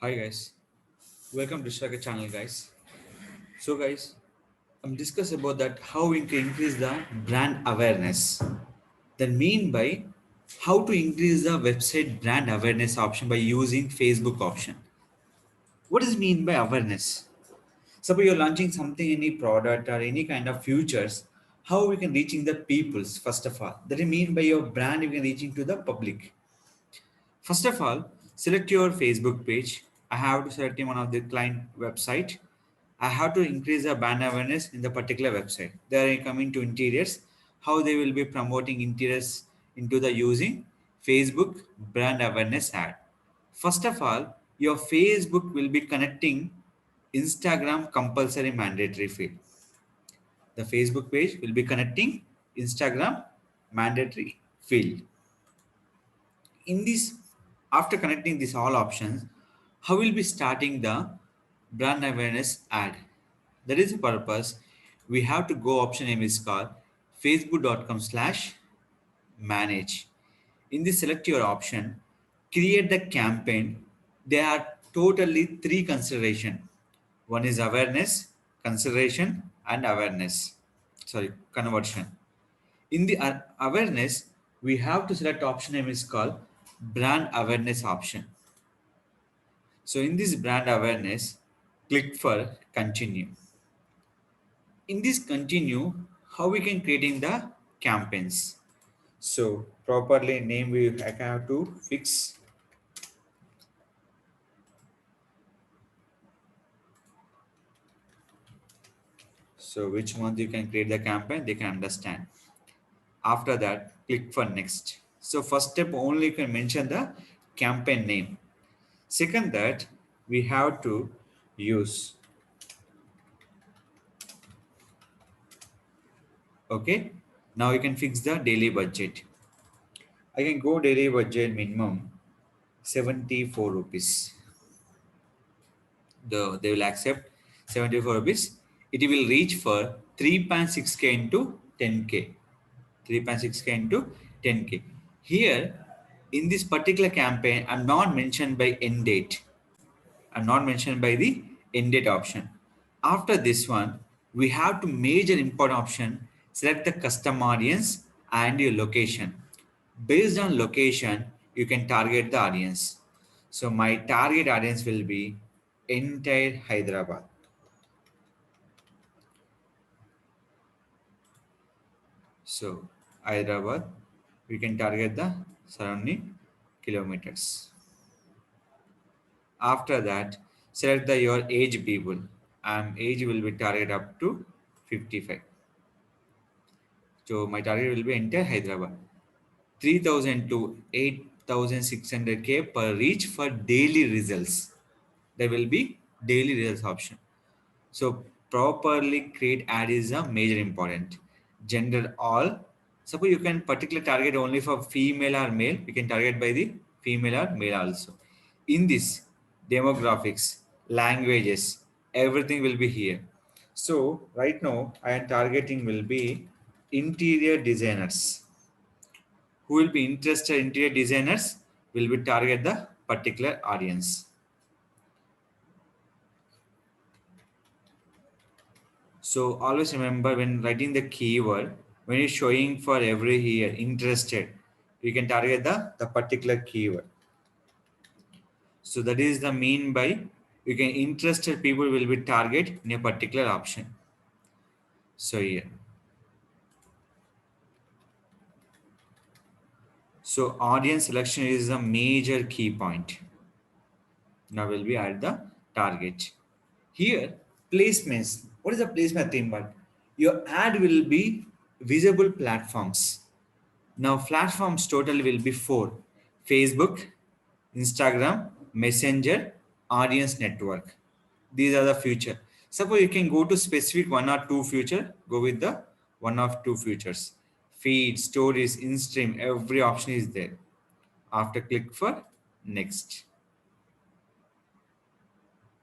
Hi guys, welcome to Shaka channel guys. So guys, I'm discuss about that how we can increase the brand awareness. That mean by how to increase the website brand awareness option by using Facebook option. What does it mean by awareness? Suppose you're launching something, any product or any kind of futures, how we can reaching the peoples first of all. That I mean by your brand you can reaching to the public. First of all, select your Facebook page. I have to select in one of the client website. I have to increase the brand awareness in the particular website. They are coming to interiors, how they will be promoting interiors into the using Facebook brand awareness ad. First of all, your Facebook will be connecting Instagram compulsory mandatory field. The Facebook page will be connecting Instagram mandatory field. In this, after connecting these all options, how will be starting the brand awareness ad? That is the purpose. We have to go option name is called facebook.com/manage. In this, select your option, create the campaign. There are totally three consideration. One is awareness, consideration, and awareness, sorry, conversion. In the awareness, we have to select option name is called brand awareness option. So in this brand awareness, click for continue. In this continue, how we can creating the campaigns. So properly name we have to fix. So which month you can create the campaign, they can understand. After that, click for next. So first step only you can mention the campaign name. Second that we have to use. Okay. Now you can fix the daily budget. I can go daily budget minimum 74 rupees. They will accept 74 rupees. It will reach for 3.6k into 10k. 3.6k into 10k. Here in this particular campaign, I'm not mentioned by end date. I'm not mentioned by the end date option. After this one, we have to major important option, select the custom audience and your location. Based on location, you can target the audience. So my target audience will be entire Hyderabad. So Hyderabad, we can target the surrounding kilometers. After that, select the your age people. Age will be target up to 55. So my target will be entire Hyderabad. 3,000 to 8,600k per reach for daily results. There will be daily results option. So properly create ad is a major important. Gender all. Suppose you can particular target only for female or male. You can target by the female or male also. In this demographics, languages, everything will be here. So right now I am targeting will be interior designers. Who will be interested interior designers will be target the particular audience. So always remember when writing the keyword, when you're showing for every here interested, you can target the particular keyword. So that is the mean by you can interested people will be target in a particular option. So here. So audience selection is a major key point. Now will be at the target. Here, placements. What is the placement theme? But your ad will be visible platforms. Now, platforms total will be four: Facebook, Instagram, Messenger, Audience Network. These are the future. Suppose you can go to specific one or two future, go with the one of two futures. Feed, stories, in-stream, every option is there. After click for next.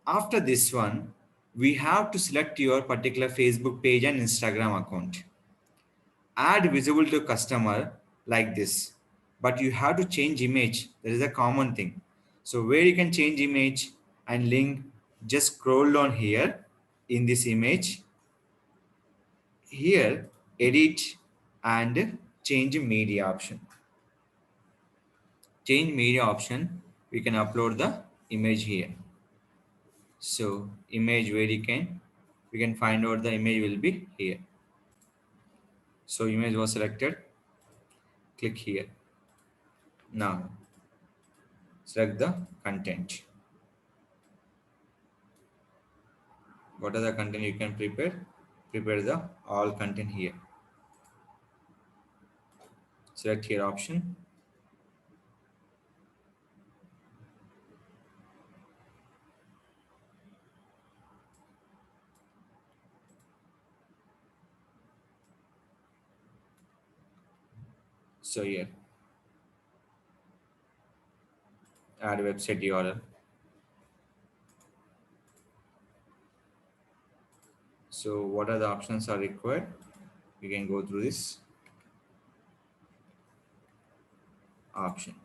After this one, we have to select your particular Facebook page and Instagram account. Add visible to customer like this, but you have to change image. That is a common thing. So where you can change image, and link. Just scroll down here in this image. Here, edit and change media option. Change media option, we can upload the image here. So image where we can find out the image will be here. So image was selected. Click here. Now select the content. What are the content you can prepare? Prepare the all content here. Select here option. So here, add website URL. So what are the options are required? We can go through this option.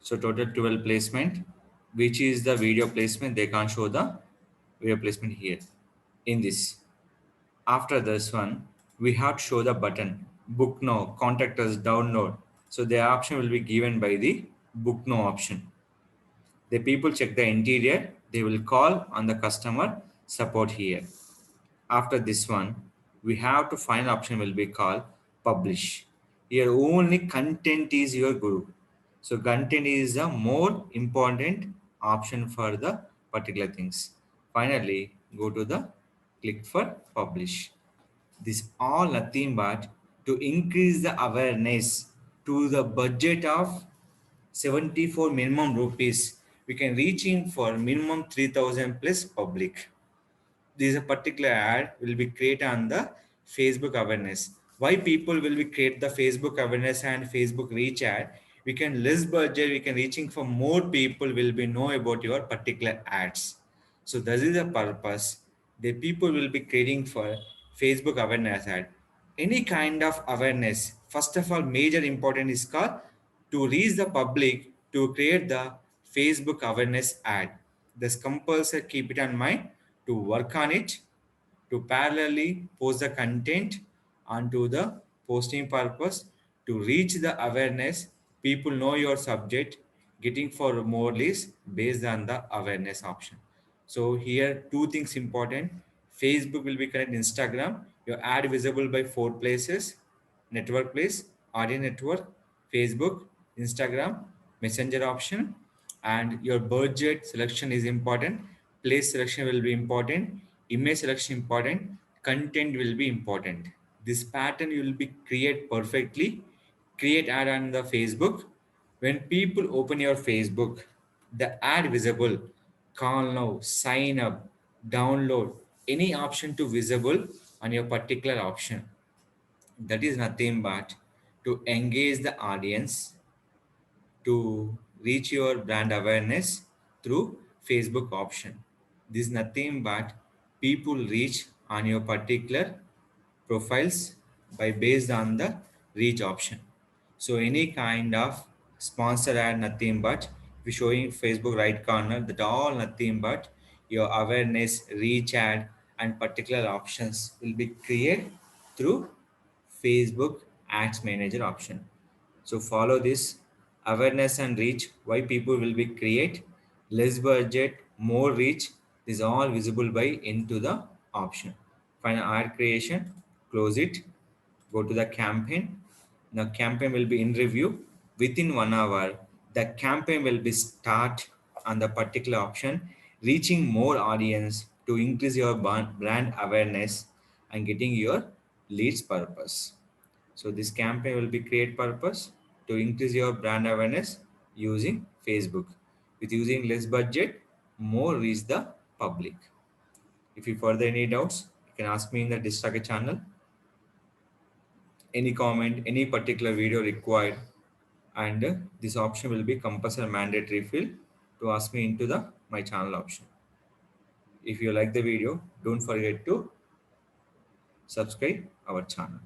So total 12 placement, which is the video placement. They can't show the video placement here in this. After this one, we have to show the button book now, contact us, download. So the option will be given by the book now option. The people check the interior, they will call on the customer support here. After this one, we have to final option will be called publish. Here only content is your guru. So content is the more important option for the particular things. Finally, go to the click for publish. This all nothing but to increase the awareness to the budget of 74 minimum rupees. We can reach in for minimum 3000 plus public. This a particular ad will be created on the Facebook awareness. Why people will be create the Facebook awareness and Facebook reach ad? We can less budget, we can reaching for more people will be know about your particular ads. So that is the purpose. The people will be creating for Facebook awareness ad. Any kind of awareness. First of all, major important is called to reach the public to create the Facebook awareness ad. This compulsory keep it in mind to work on it, to parallelly post the content onto the posting purpose to reach the awareness. People know your subject, getting for more leads based on the awareness option. So here two things important. Facebook will be connect Instagram. Your ad visible by 4 places: network place, audience network, Facebook, Instagram, messenger option, and your budget selection is important. Place selection will be important. Image selection important. Content will be important. This pattern will be create perfectly. Create ad on the Facebook. When people open your Facebook, the ad visible, call now, sign up, download, any option to visible on your particular option. That is nothing but to engage the audience, to reach your brand awareness through Facebook option. This is nothing but people reach on your particular profiles by based on the reach option. So any kind of sponsor ad nothing but we showing Facebook right corner that all nothing but your awareness reach ad and particular options will be created through Facebook Ads Manager option. So follow this awareness and reach. Why people will be create less budget, more reach. This is all visible by into the option. Final ad creation. Close it. Go to the campaign. Now campaign will be in review within 1 hour. The campaign will be start on the particular option, reaching more audience to increase your brand awareness and getting your leads purpose. So this campaign will be create purpose to increase your brand awareness using Facebook. With using less budget, more reach the public. If you further any doubts, you can ask me in the Distraka channel. Any comment, any particular video required, and this option will be compulsory mandatory field to ask me into the my channel option. If you like the video, don't forget to subscribe our channel.